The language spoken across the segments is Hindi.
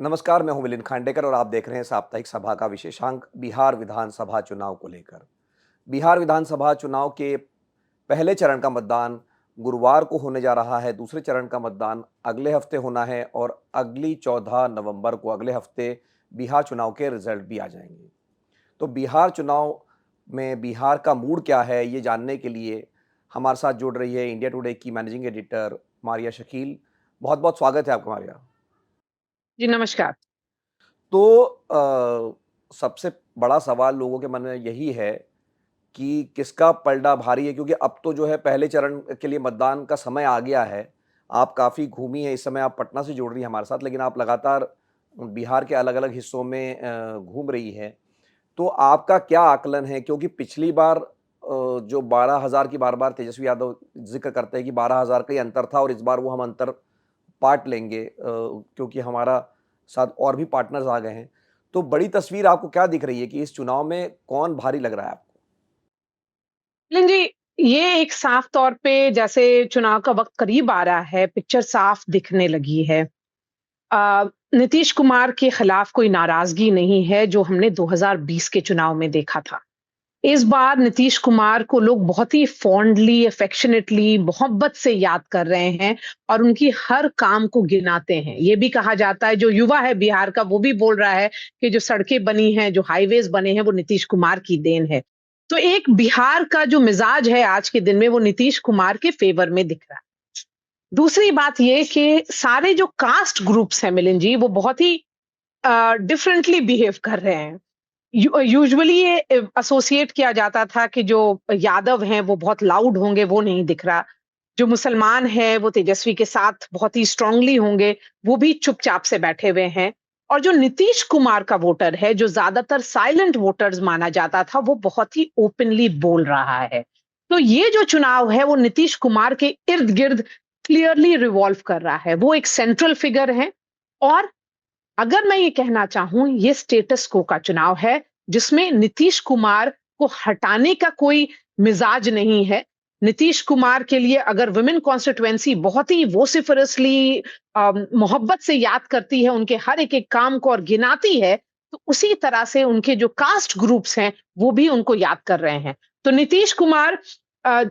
नमस्कार, मैं हूं मिलिंद खांडेकर और आप देख रहे हैं साप्ताहिक सभा का विशेषांक बिहार विधानसभा चुनाव को लेकर। बिहार विधानसभा चुनाव के पहले चरण का मतदान गुरुवार को होने जा रहा है, दूसरे चरण का मतदान अगले हफ्ते होना है और अगली 14 नवंबर को अगले हफ्ते बिहार चुनाव के रिजल्ट भी आ जाएंगे। तो बिहार चुनाव में बिहार का मूड क्या है, ये जानने के लिए हमारे साथ जुड़ रही है इंडिया टुडे की मैनेजिंग एडिटर मारिया शकील। बहुत-बहुत स्वागत है आपका मारिया। जी, नमस्कार। तो सबसे बड़ा सवाल लोगों के मन में यही है कि किसका पलड़ा भारी है, क्योंकि अब तो जो है पहले चरण के लिए मतदान का समय आ गया है। आप काफ़ी घूमी हैं, इस समय आप पटना से जुड़ रही हैं हमारे साथ, लेकिन आप लगातार बिहार के अलग-अलग हिस्सों में घूम रही हैं। तो आपका क्या आकलन है? क्योंकि पिछली बार जो 12,000 की बार-बार तेजस्वी यादव ज़िक्र करते हैं कि 12,000 का ही अंतर था और इस बार वो हम अंतर पाट लेंगे, क्योंकि हमारा साथ और भी पार्टनर्स आ गए हैं। तो बड़ी तस्वीर आपको क्या दिख रही है कि इस चुनाव में कौन भारी लग रहा है आपको? लेकिन जी, ये एक साफ तौर पे जैसे चुनाव का वक़्त करीब आ रहा है, पिक्चर साफ दिखने लगी है। नीतीश कुमार के खिलाफ कोई नाराज़गी नहीं है, जो हमने 2020 के चुनाव में देखा था। इस बार नीतीश कुमार को लोग बहुत ही फॉन्डली, अफेक्शनेटली, मोहब्बत से याद कर रहे हैं और उनकी हर काम को गिनाते हैं। ये भी कहा जाता है, जो युवा है बिहार का, वो भी बोल रहा है कि जो सड़कें बनी हैं, जो हाईवेज़ बने हैं, वो नीतीश कुमार की देन है। तो एक बिहार का जो मिज़ाज है आज के दिन में, वो नीतीश कुमार के फ़ेवर में दिख रहा है। दूसरी बात ये कि सारे जो कास्ट ग्रुप्स हैं मिलिंद जी, वो बहुत ही डिफरेंटली बिहेव कर रहे हैं। यूजुअली ये एसोसिएट किया जाता था कि जो यादव हैं वो बहुत लाउड होंगे, वो नहीं दिख रहा। जो मुसलमान हैं वो तेजस्वी के साथ बहुत ही स्ट्रांगली होंगे, वो भी चुपचाप से बैठे हुए हैं। और जो नीतीश कुमार का वोटर है, जो ज्यादातर साइलेंट वोटर्स माना जाता था, वो बहुत ही ओपनली बोल रहा है। तो ये जो चुनाव है वो नीतीश कुमार के इर्द गिर्द क्लियरली रिवॉल्व कर रहा है। वो एक सेंट्रल फिगर है और अगर मैं ये कहना चाहूँ, ये स्टेटस को का चुनाव है, जिसमें नीतीश कुमार को हटाने का कोई मिज़ाज नहीं है। नीतीश कुमार के लिए अगर वुमेन कॉन्स्टिट्यूएंसी बहुत ही वोसिफरसली मोहब्बत से याद करती है, उनके हर एक-एक काम को और गिनाती है, तो उसी तरह से उनके जो कास्ट ग्रुप्स हैं, वो भी उनको याद कर रहे हैं। तो नीतीश कुमार अ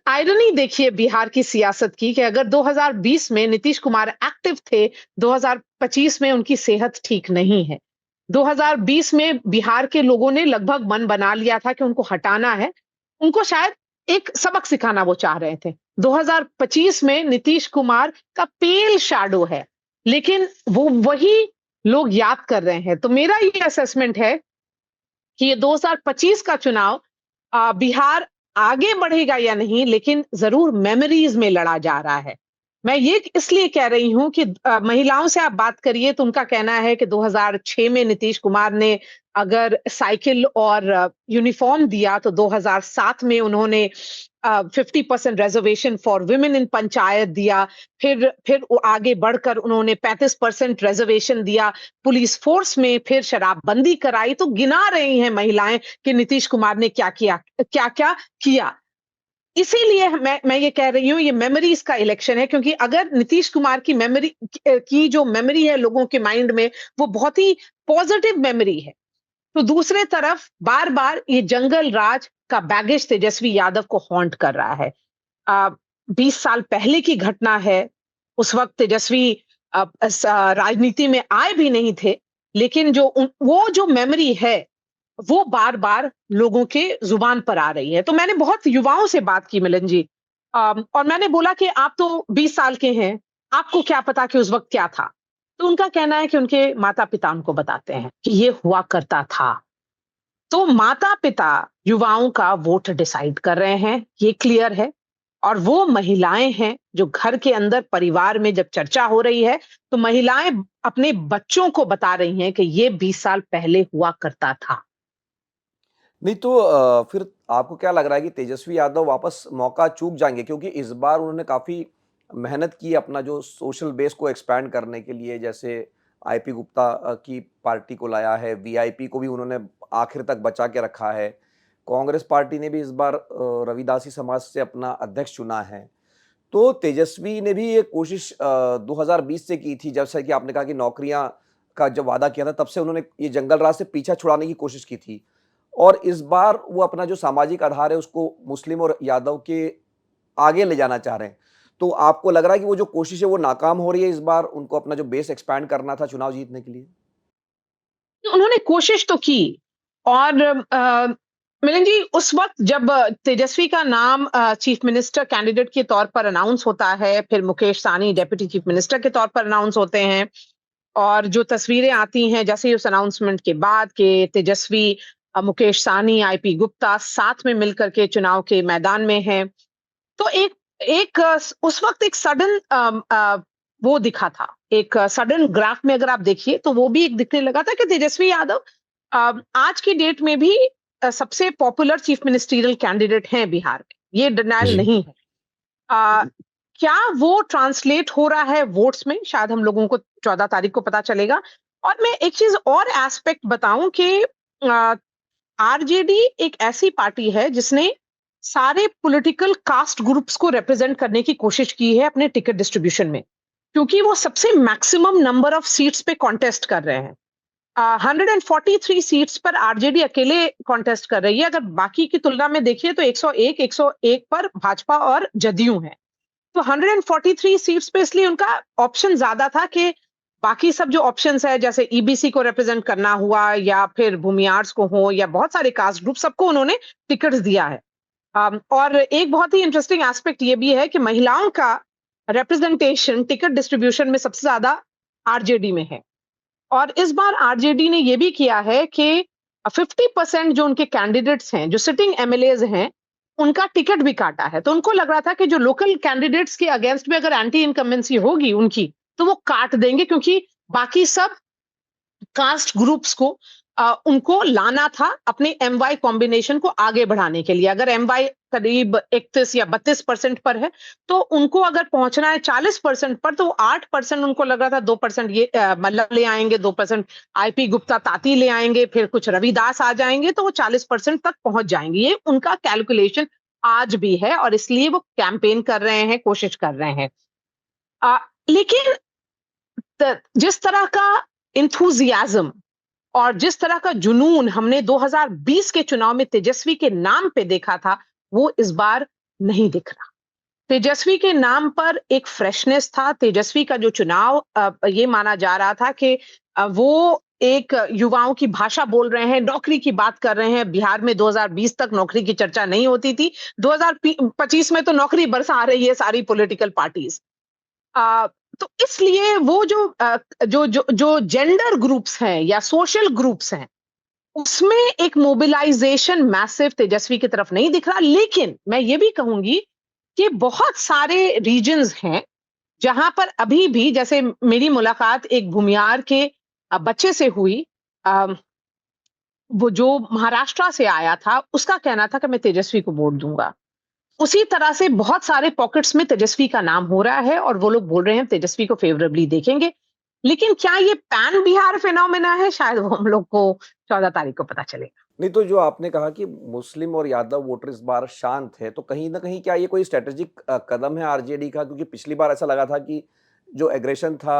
आयरनी देखिए बिहार की सियासत की कि अगर 2020 में नीतीश कुमार एक्टिव थे, 2025 में उनकी सेहत ठीक नहीं है। 2020 में बिहार के लोगों ने लगभग मन बना लिया था कि उनको हटाना है। उनको शायद एक सबक सिखाना वो चाह रहे थे। 2025 में नीतीश कुमार का पेल शैडो है, लेकिन वो वही लोग याद कर रहे हैं। तो मेरा ये असेसमेंट है कि ये 2025 का चुनाव बिहार आगे बढ़ेगा या नहीं, लेकिन ज़रूर मेमोरीज़ में लड़ा जा रहा है। मैं ये इसलिए कह रही हूँ कि महिलाओं से आप बात करिए तो उनका कहना है कि 2006 में नीतीश कुमार ने अगर साइकिल और यूनिफ़ॉर्म दिया तो 2007 में उन्होंने 50% reservation for women in panchayat दिया। फिर वो आगे बढ़कर उन्होंने 35% रिज़र्वेशन दिया पुलिस फ़ोर्स में, फिर शराबबंदी कराई। तो गिना रही हैं महिलाएँ कि नीतीश कुमार ने क्या-क्या किया। इसीलिए मैं ये कह रही हूँ ये मेमोरीज़ का इलेक्शन है, क्योंकि अगर नीतीश कुमार की की जो मेमोरी है लोगों के माइंड में, वो बहुत ही पॉज़िटिव मेमोरी है। तो दूसरे तरफ बार-बार ये जंगल राज का बैगेज तेजस्वी यादव को हॉन्ट कर रहा है। अ, 20 साल पहले की घटना है, उस वक़्त तेजस्वी राजनीति में आए भी नहीं थे, लेकिन वो जो मेमोरी है, वो बार-बार लोगों के ज़ुबान पर आ रही है। तो मैंने बहुत युवाओं से बात की मिलन जी, और मैंने बोला कि आप तो 20 साल के हैं, आपको क्या पता कि उस वक़्त क्या था? तो उनका कहना है कि उनके माता-पिता उनको बताते हैं कि ये हुआ करता था। तो माता-पिता युवाओं का वोट डिसाइड कर रहे हैं, ये क्लियर है। और वो महिलाएँ हैं, जो घर के अंदर परिवार में जब चर्चा हो रही है, तो महिलाएँ अपने बच्चों को बता रही हैं कि ये 20 साल पहले हुआ करता था। नहीं तो फिर आपको क्या लग रहा है कि तेजस्वी यादव वापस मौका चूक जाएँगे? क्योंकि इस बार उन्होंने काफ़ी मेहनत की अपना जो सोशल बेस को एक्सपैंड करने के लिए, जैसे आईपी गुप्ता की पार्टी को लाया है, वीआईपी को भी उन्होंने आखिर तक बचा के रखा है। कांग्रेस पार्टी ने भी इस बार रविदासी समाज से अपना अध्यक्ष चुना है। तो तेजस्वी ने भी ये कोशिश 2020 से की थी, जैसा कि आपने कहा कि नौकरियाँ का जब वादा किया था, तब से उन्होंने ये जंगल राज से पीछा छुड़ाने की कोशिश की थी। और इस बार वो अपना जो सामाजिक आधार है उसको मुस्लिम और यादव के आगे ले जाना चाह रहे हैं। तो आपको लग रहा है कि वो जो कोशिश है वो नाकाम हो रही है इस बार, उनको अपना जो बेस एक्सपैंड करना था चुनाव जीतने के लिए? उन्होंने कोशिश तो की और मिलिंद जी उस वक़्त जब तेजस्वी का नाम चीफ मिनिस्टर कैंडिडेट के तौर पर अनाउंस होता है, फिर Mukesh Sahani deputy chief minister के तौर पर अनाउंस होते हैं और जो तस्वीरें आती हैं जैसे ही उस अनाउंसमेंट के बाद के तेजस्वी मुकेश सहनी, आईपी गुप्ता साथ में मिलकर के चुनाव के मैदान में हैं। तो एक एक उस वक़्त एक सडन वो दिखा था। एक सडन ग्राफ में अगर आप देखिए तो वो भी एक दिखने लगा था कि तेजस्वी यादव आज की डेट में भी सबसे पॉपुलर चीफ मिनिस्टरियल कैंडिडेट हैं बिहार में। ये डिनायल जी। नहीं है। अ, क्या वो ट्रांसलेट हो रहा है वोट्स में? शायद हम लोगों को 14 तारीख को पता चलेगा। और मैं एक चीज़ और एस्पेक्ट बताऊँ कि आरजेडी एक ऐसी पार्टी है जिसने सारे पॉलिटिकल कास्ट ग्रुप्स को रिप्रेजेंट करने की कोशिश की है अपने टिकट डिस्ट्रीब्यूशन में, क्योंकि वो सबसे मैक्सिमम नंबर ऑफ सीट्स पे कॉन्टेस्ट कर रहे हैं। 143 सीट्स पर आरजेडी अकेले कॉन्टेस्ट कर रही है। अगर बाकी की तुलना में देखिए तो 101 पर भाजपा और जदयू है। तो 143 सीट्स पे इसलिए उनका ऑप्शन ज्यादा था कि बाकी सब जो ऑप्शंस है जैसे ईबीसी को रिप्रेजेंट करना हुआ या फिर भूमियार्स को हो या बहुत सारे कास्ट ग्रुप सबको उन्होंने टिकट्स दिया है। और एक बहुत ही इंटरेस्टिंग एस्पेक्ट ये भी है कि महिलाओं का रिप्रेजेंटेशन टिकट डिस्ट्रीब्यूशन में सबसे ज्यादा आरजेडी में है। और इस बार आरजेडी ने ये भी किया है कि 50% जो उनके कैंडिडेट्स हैं, जो सिटिंग एमएलएज हैं, उनका टिकट भी काटा है। तो उनको लग रहा था कि जो लोकल कैंडिडेट्स के अगेंस्ट में अगर एंटी इनकम्बेंसी होगी उनकी, तो वो काट देंगे क्योंकि बाकी सब कास्ट ग्रुप्स को उनको लाना था अपने एमवाई कॉम्बिनेशन को आगे बढ़ाने के लिए। अगर एमवाई करीब 31 या 32% पर है, तो उनको अगर पहुंचना है 40% पर, तो 8% उनको लग रहा था 2% ये मल्लब ले आएंगे, 2% आईपी गुप्ता ताती ले आएंगे, फिर कुछ रविदास आ जाएंगे, तो वो 40% तक पहुंच जाएंगे। ये उनका कैलकुलेशन आज भी है और इसलिए वो कैंपेन कर रहे हैं, कोशिश कर रहे हैं। लेकिन जिस तरह का इंथुजियाज्म और जिस तरह का जुनून हमने 2020 के चुनाव में तेजस्वी के नाम पे देखा था, वो इस बार नहीं दिख रहा। तेजस्वी के नाम पर एक फ्रेशनेस था। तेजस्वी का जो चुनाव ये माना जा रहा था कि वो एक युवाओं की भाषा बोल रहे हैं, नौकरी की बात कर रहे हैं। बिहार में 2020 तक नौकरी की चर्चा नहीं होती थी। 2025 में तो नौकरी बरसा रही है सारी पॉलिटिकल पार्टीज। अ, तो इसलिए वो जो जेंडर ग्रुप्स हैं या सोशल ग्रुप्स हैं, उसमें एक मोबिलाइजेशन मैसिव तेजस्वी की तरफ नहीं दिख रहा। लेकिन मैं ये भी कहूंगी कि बहुत सारे रीजन्स हैं जहां पर अभी भी, जैसे मेरी मुलाकात एक भूमियार के बच्चे से हुई, अ, वो जो महाराष्ट्र से आया था, उसका कहना था कि मैं तेजस्वी को वोट दूंगा। उसी तरह से बहुत सारे पॉकेट्स में तेजस्वी का नाम हो रहा है और वो लोग बोल रहे हैं तेजस्वी को फेवरेबली देखेंगे। लेकिन क्या ये पैन बिहार फिनोमेना है? शायद वो हम लोग को 14 तारीख को पता चलेगा। नहीं, तो जो आपने कहा कि मुस्लिम और यादव वोटर इस बार शांत है, तो कहीं न कहीं क्या ये कोई स्ट्रैटेजिक कदम है आरजेडी का? क्योंकि पिछली बार ऐसा लगा था कि जो एग्रेशन था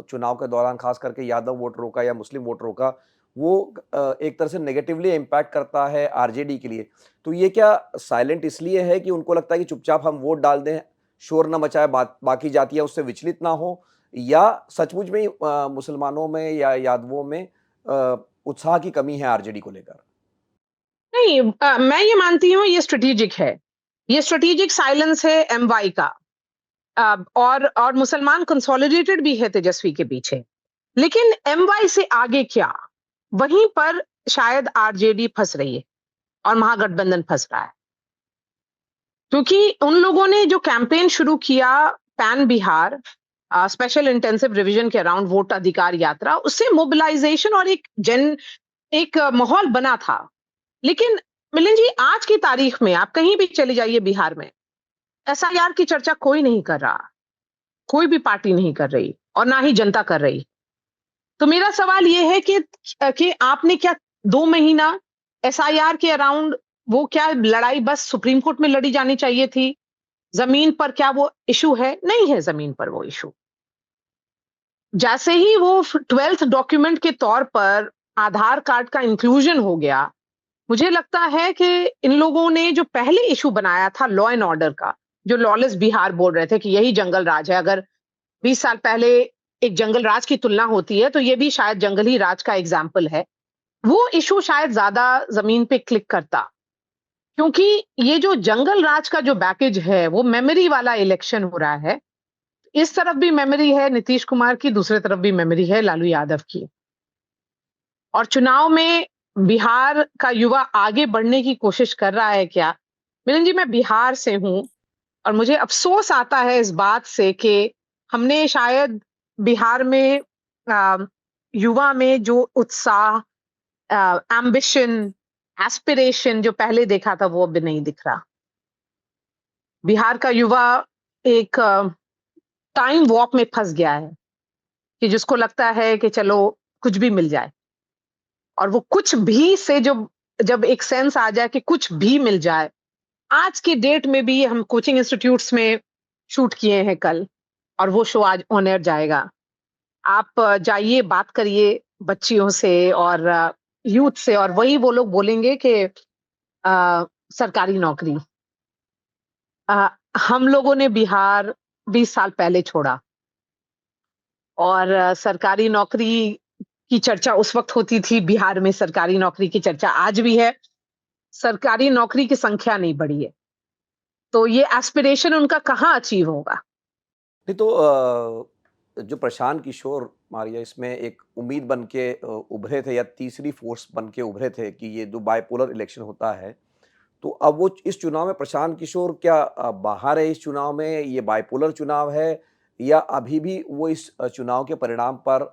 चुनाव के दौरान खास करके यादव वोटरों का या मुस्लिम वोटरों का, वो एक तरह से नेगेटिवली इम्पैक्ट करता है आरजेडी के लिए। तो ये क्या साइलेंट इसलिए है कि उनको लगता है कि चुपचाप हम वोट डाल दें, शोर ना मचाएँ, बाकी जातियाँ उससे विचलित ना हों, या सचमुच में ही मुसलमानों में या यादवों में उत्साह की कमी है आरजेडी को लेकर? नहीं, मैं ये मानती हूँ ये स्ट्रेटेजिक है। ये स्ट्रेटेजिक साइलेंस है एमवाई का। और मुसलमान कंसोलिडेटेड भी है तेजस्वी के पीछे। लेकिन एमवाई से आगे क्या? वहीं पर शायद आरजेडी फंस रही है और महागठबंधन फंस रहा है। क्योंकि उन लोगों ने जो कैंपेन शुरू किया pan Bihar special intensive revision के अराउंड वोट अधिकार यात्रा, उससे मोबिलाइजेशन और एक माहौल बना था। लेकिन मिलिंद जी आज की तारीख में आप कहीं भी चले जाइए बिहार में, एसआईआर की चर्चा कोई नहीं कर रहा, कोई भी पार्टी नहीं कर रही और ना ही जनता कर रही। तो मेरा सवाल ये है कि आपने क्या 2 महीना एसआईआर के अराउंड, वो क्या लड़ाई बस सुप्रीम कोर्ट में लड़ी जानी चाहिए थी? जमीन पर क्या वो इशू है? नहीं है जमीन पर वो इशू। जैसे ही वो 12th डॉक्यूमेंट के तौर पर आधार कार्ड का इंक्लूजन हो गया, मुझे लगता है कि इन लोगों ने जो पहले इश्यू बनाया था लॉ एंड ऑर्डर का, जो लॉलेस बिहार बोल रहे थे कि यही जंगल राज है। अगर 20 साल पहले एक जंगल राज की तुलना होती है, तो ये भी शायद जंगल ही राज का एग्जाम्पल है। वो इश्यू शायद ज़्यादा ज़मीन पे क्लिक करता, क्योंकि ये जो जंगल राज का जो बैकेज है, वो मेमोरी वाला इलेक्शन हो रहा है। इस तरफ भी मेमोरी है नीतीश कुमार की, दूसरी तरफ भी मेमोरी है लालू यादव की। और चुनाव में बिहार का युवा आगे बढ़ने की कोशिश कर रहा है क्या? मिलन जी, मैं बिहार से हूँ और मुझे अफ़सोस आता है इस बात से कि हमने शायद बिहार में अ, युवा में जो उत्साह, एम्बिशन, एस्पिरेशन जो पहले देखा था, वो अब नहीं दिख रहा। बिहार का युवा एक टाइम वॉर्प में फँस गया है कि जिसको लगता है कि चलो कुछ भी मिल जाए। और वो कुछ भी से जब जब एक सेंस आ जाए कि कुछ भी मिल जाए, आज की डेट में भी हम कोचिंग इंस्टीट्यूट्स में शूट किए हैं कल, और वो शो आज ऑन एयर जाएगा। आप जाइए, बात करिए बच्चियों से और यूथ से, और वही वो लोग बोलेंगे कि सरकारी नौकरी। अ, हम लोगों ने बिहार 20 साल पहले छोड़ा, और सरकारी नौकरी की चर्चा उस वक़्त होती थी, बिहार में सरकारी नौकरी की चर्चा आज भी है। सरकारी नौकरी की संख्या नहीं बढ़ी है। तो ये एस्पिरेशन उनका कहाँ अचीव होगा? नहीं तो जो प्रशांत किशोर मारिया इसमें एक उम्मीद बन के उभरे थे या तीसरी फोर्स बन के उभरे थे कि ये जो बाइपोलर इलेक्शन होता है, तो अब वो इस चुनाव में प्रशांत किशोर क्या बाहर है इस चुनाव में, ये बाइपोलर चुनाव है या अभी भी वो इस चुनाव के परिणाम पर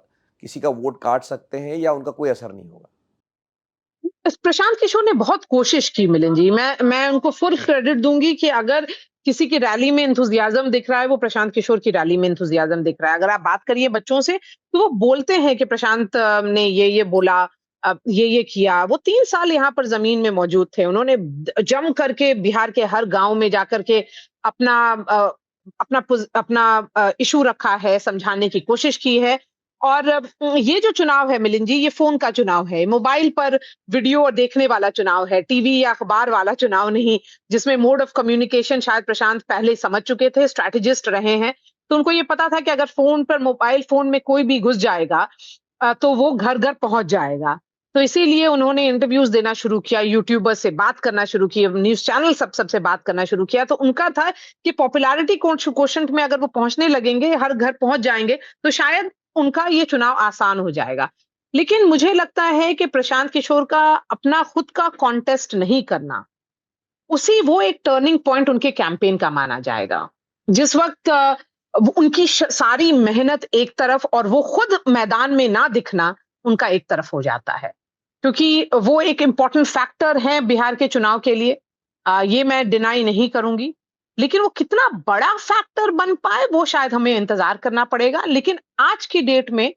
किसी का वोट काट सकते हैं या उनका कोई असर नहीं होगा? इस प्रशांत किशोर ने बहुत कोशिश की मिलिंद जी। मैं उनको फुल क्रेडिट दूँगी कि अगर किसी की रैली में एंथुसियाज़्म दिख रहा है, वो प्रशांत किशोर की रैली में एंथुसियाज़्म दिख रहा है। अगर आप बात करिए बच्चों से, तो वो बोलते हैं कि प्रशांत ने ये बोला, ये किया। वो 3 साल यहाँ पर ज़मीन में मौजूद थे। उन्होंने जम करके बिहार के हर गाँव में जाकर के अपना इश्यू रखा है, समझाने की कोशिश की है। और ये जो चुनाव है मिलिंद जी, ये फ़ोन का चुनाव है। मोबाइल पर वीडियो देखने वाला चुनाव है, टीवी या अखबार वाला चुनाव नहीं, जिसमें मोड ऑफ कम्युनिकेशन शायद प्रशांत पहले समझ चुके थे, स्ट्रैटेजिस्ट रहे हैं। तो उनको ये पता था कि अगर फ़ोन पर, मोबाइल फ़ोन में कोई भी घुस जाएगा, तो वो घर-घर पहुँच जाएगा। तो इसीलिए उन्होंने इंटरव्यूज़ देना शुरू किया, यूट्यूबर से बात करना शुरू किए, न्यूज़ चैनल सबसे बात करना शुरू किया। तो उनका था कि पॉपुलैरिटी कोशंट में अगर वो पहुँचने लगेंगे, हर घर पहुँच जाएँगे, तो शायद उनका ये चुनाव आसान हो जाएगा। लेकिन मुझे लगता है कि प्रशांत किशोर का अपना खुद का कॉन्टेस्ट नहीं करना, वो एक टर्निंग पॉइंट उनके कैंपेन का माना जाएगा। जिस वक़्त उनकी सारी मेहनत एक तरफ और वो खुद मैदान में ना दिखना, उनका एक तरफ हो जाता है। क्योंकि वो एक इम्पोर्टेंट फैक्टर हैं बिहार के चुनाव के लिए। ये मैं डिनाई नहीं करूँगी। लेकिन वो कितना बड़ा फैक्टर बन पाए, वो शायद हमें इंतज़ार करना पड़ेगा। लेकिन आज की डेट में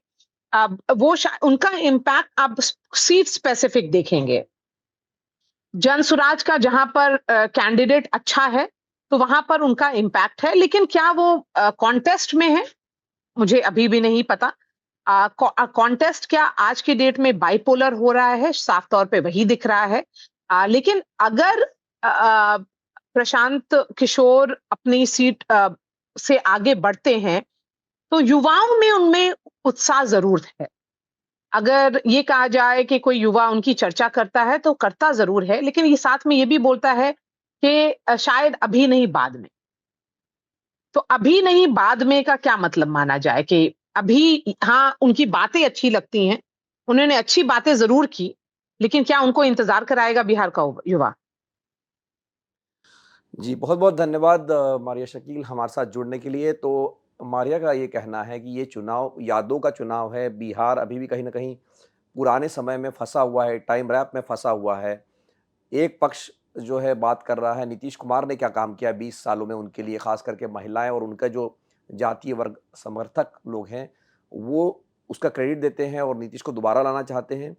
वो उनका इम्पैक्ट आप सीट स्पेसिफिक देखेंगे। जनसुराज का जहाँ पर कैंडिडेट अच्छा है, तो वहाँ पर उनका इम्पैक्ट है, लेकिन क्या वो कॉन्टेस्ट में है? मुझे अभी भी नहीं पता। कॉन्टेस्ट क्या आज की डेट में बाइपोलर हो रहा है, साफ तौर पे वही दिख रहा है। लेकिन अगर प्रशांत किशोर अपनी सीट से आगे बढ़ते हैं, तो युवाओं में उनमें उत्साह ज़रूर है। अगर ये कहा जाए कि कोई युवा उनकी चर्चा करता है, तो करता ज़रूर है, लेकिन ये साथ में ये भी बोलता है कि शायद अभी नहीं, बाद में। तो अभी नहीं, बाद में का क्या मतलब माना जाए कि अभी हाँ, उनकी बातें अच्छी लगती हैं, उन्होंने अच्छी बातें ज़रूर की, लेकिन क्या उनको इंतज़ार कराएगा बिहार का युवा? जी, बहुत-बहुत धन्यवाद मारिया शकील हमारे साथ जुड़ने के लिए। तो मारिया का ये कहना है कि ये चुनाव यादों का चुनाव है, बिहार अभी भी कहीं न कहीं पुराने समय में फँसा हुआ है, टाइम रैप में फँसा हुआ है। एक पक्ष जो है बात कर रहा है नीतीश कुमार ने क्या काम किया 20 सालों में उनके लिए, ख़ास करके महिलाएँ और उनका जो जातीय वर्ग समर्थक लोग हैं, वो उसका क्रेडिट देते हैं और नीतीश को दोबारा लाना चाहते हैं।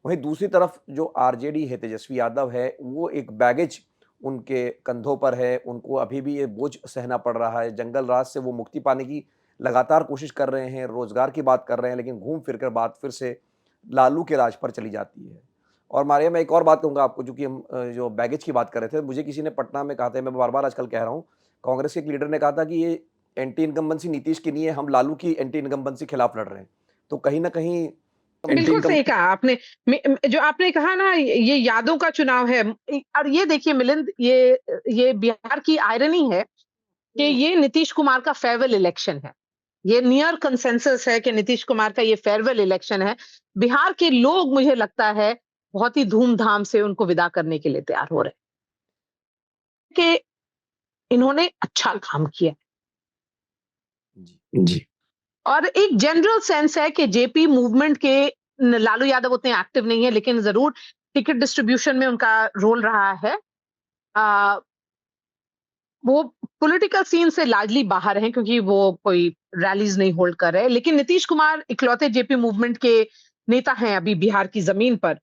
वहीं दूसरी तरफ जो आरजेडी है, तेजस्वी यादव है, वो एक बैगेज उनके कंधों पर है, उनको अभी भी ये बोझ सहना पड़ रहा है, जंगल राज से वो मुक्ति पाने की लगातार कोशिश कर रहे हैं, रोज़गार की बात कर रहे हैं, लेकिन घूम फिर कर बात फिर से लालू के राज पर चली जाती है। और मारिया, मैं एक और बात कहूँगा आपको, चूँकि हम जो बैगेज की बात कर रहे थे, मुझे किसी ने पटना में कहा था, मैं बार-बार आजकल कह रहा हूँ, कांग्रेस के एक लीडर ने कहा था कि ये एंटी इनकम्बेंसी नीतीश की नहीं है, हम लालू की एंटी इनकम्बेंसी खिलाफ लड़ रहे हैं। तो कहीं न कहीं एंटी बिल्कुल इनकम सही कहा आपने। जो आपने कहा ना ये यादों का चुनाव है। और ये देखिए मिलिंद, ये बिहार की आयरनी है कि ये नीतीश कुमार का फेयरवेल इलेक्शन है। ये नियर कंसेंसस है कि नीतीश कुमार का ये फेयरवेल इलेक्शन है। बिहार के लोग मुझे लगता है बहुत ही धूमधाम से उनको विदा करने के लिए तैयार हो रहे हैं कि इन्होंने अच्छा काम किया। जी। जी। और एक जनरल सेंस है कि जेपी मूवमेंट के लालू यादव उतने एक्टिव नहीं है, लेकिन जरूर टिकट डिस्ट्रीब्यूशन में उनका रोल रहा है। आ, वो पॉलिटिकल सीन से लार्जली बाहर हैं क्योंकि वो कोई रैलीज नहीं होल्ड कर रहे, लेकिन नीतीश कुमार इकलौते जेपी मूवमेंट के नेता हैं अभी बिहार की जमीन पर।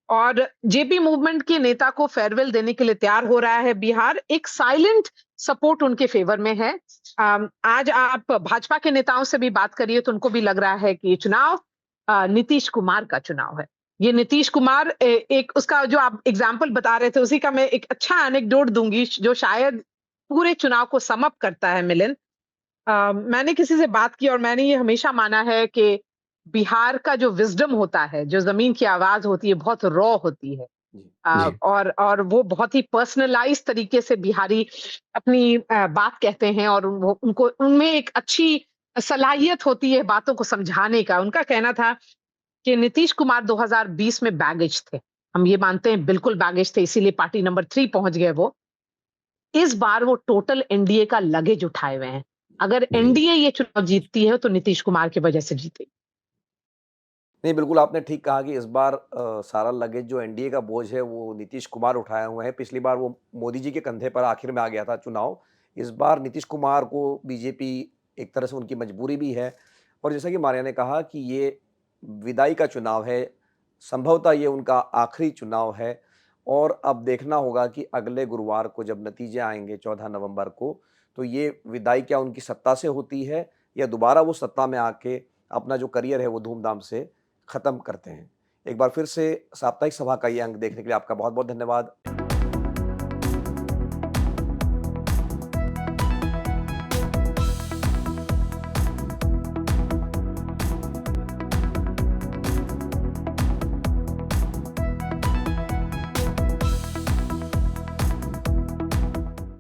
और जेपी मूवमेंट के नेता को फेयरवेल देने के लिए तैयार हो रहा है बिहार। एक साइलेंट सपोर्ट उनके फेवर में है। आज आप भाजपा के नेताओं से भी बात करिए तो उनको भी लग रहा है कि ये चुनाव नीतीश कुमार का चुनाव है। ये नीतीश कुमार एक उसका जो आप एग्जाम्पल बता रहे थे, उसी का मैं एक अच्छा एनेक्डोट दूंगी जो शायद पूरे चुनाव को सम अप करता है मिलिंद। मैंने किसी से बात की और मैंने ये हमेशा माना है कि बिहार का जो विज़डम होता है, जो ज़मीन की आवाज़ होती है, बहुत रॉ होती है। जी। जी। और वो बहुत ही पर्सनलाइज़्ड तरीके से बिहारी अपनी बात कहते हैं और वो उनको उनमें एक अच्छी सलाहियत होती है बातों को समझाने का। उनका कहना था कि नीतीश कुमार 2020 में बैगेज थे। हम ये मानते हैं बिल्कुल बैगेज थे, इसीलिए पार्टी नंबर 3 पहुँच गए वो। इस बार वो टोटल एनडीए का लगेज उठाए हुए हैं। अगर जी। एनडीए ये चुनाव जीतती है तो नीतीश कुमार की वजह से जीतेगी। नहीं, बिल्कुल आपने ठीक कहा कि इस बार सारा लगेज जो एनडीए का बोझ है वो नीतीश कुमार उठाए हुए हैं। पिछली बार वो मोदी जी के कंधे पर आखिर में आ गया था चुनाव। इस बार नीतीश कुमार को बीजेपी, एक तरह से उनकी मजबूरी भी है। और जैसा कि मारिया ने कहा कि ये विदाई का चुनाव है, संभवतः ये उनका आखिरी चुनाव है। और अब देखना होगा कि अगले गुरुवार को जब नतीजे आएँगे 14 नवंबर को, तो ये विदाई क्या उनकी सत्ता से होती है या दोबारा वो सत्ता में आके अपना जो करियर है वो धूमधाम से ख़त्म करते हैं। एक बार फिर से साप्ताहिक सभा का ये अंक देखने के लिए आपका बहुत-बहुत धन्यवाद।